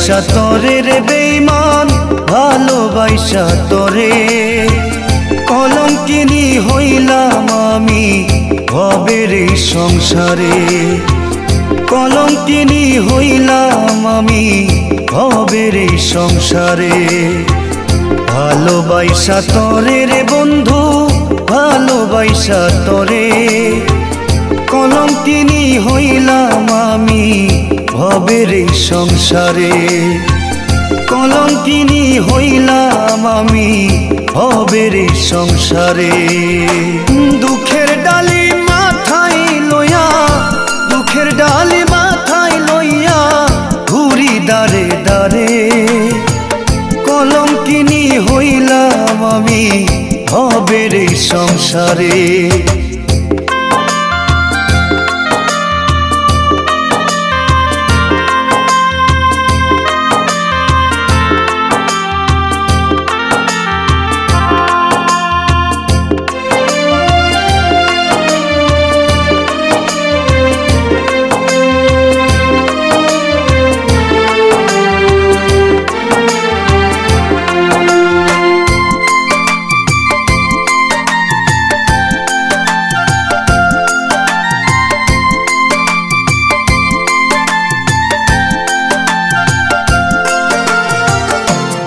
ভালোবাসা তরে রে বেঈমান, ভালোবাসা তরে কলঙ্কিনী হইলাম আমি ভবের এই সংসারে। কলঙ্কিনী হইলাম আমি ভবের এই সংসারে। ভালোবাসা তরে রে বন্ধু, ভালোবাসা তরে কলঙ্কিনী হইলাম আমি ভবের এই সংসারে। কলঙ্কিনী হইলাম আমি ভবের এই সংসারে। দুঃখের ডালি মাথায় লইয়া, দুঃখের ডালি মাথায় লইয়া ঘুরি দারে দারে। কলঙ্কিনী হইলাম আমি ভবের এই সংসারে।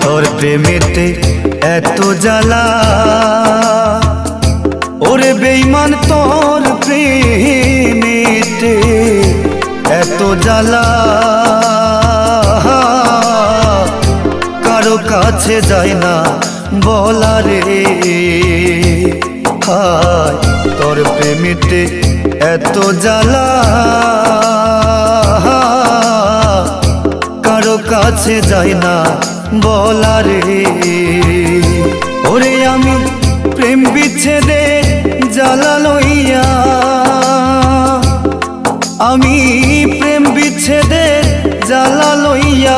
তোর প্রেমেতে এত জ্বালা ওরে বেঈমান, তোর প্রেমেতে এত জ্বালা। কারো কাছে যায় না বলা রে। হায় তোর প্রেমেতে এত জ্বালা, কারো কাছে যায় না বলা রে। ওরে আমি প্রেম বিচ্ছেদে জ্বালা লইয়া, আমি প্রেম বিচ্ছেদে জ্বালা লইয়া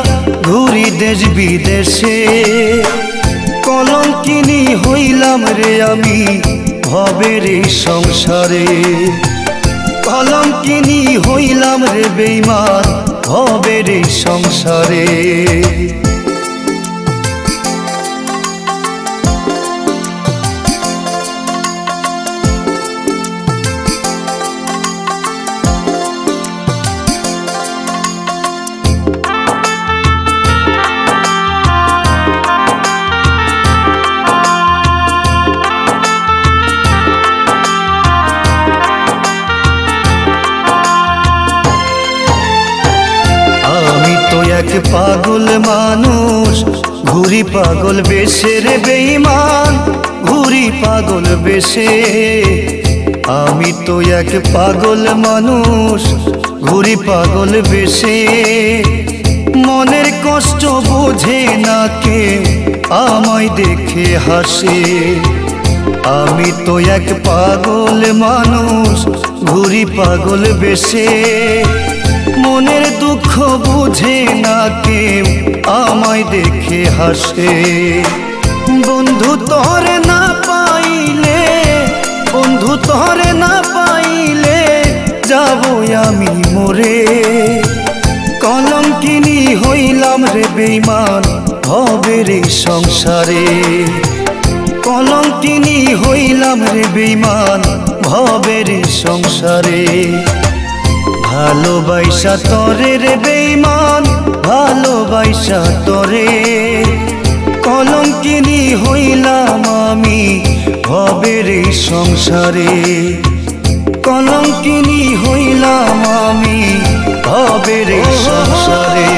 ঘুরি দেশ বিদেশে। কলঙ্কিনী হইলাম রে আমি ভবের এই সংসারে। কলঙ্কিনী হইলাম রে বেঈমান ভবের এই সংসারে। এক পাগল মানুষ ঘুরি পাগল বেশে রে বেঈমান, ঘুরি পাগল বেশে। আমি তো এক পাগল মানুষ ঘুরি পাগল বেশে। মনের কষ্ট বোঝে না কে আমায় দেখে হাসে। আমি তো এক পাগল মানুষ ঘুরি পাগল বেশে। মনের দুঃখ বুঝে না কেউ আমায় দেখে হাসে। বন্ধু তোরে না পাইলে, বন্ধু তোরে না পাইলে যাব আমি মরে। কলঙ্কিনী হইলাম রে বেঈমান ভবের এই সংসারে। কলঙ্কিনী হইলাম রে বেঈমান ভবের এই সংসারে। ভালোবাসা তরে রে বেঈমান, ভালোবাসা তরে কলঙ্কিনী হইলাম আমি ভবের এই সংসারে। কলঙ্কিনী হইলাম আমি ভবের এই সংসারে।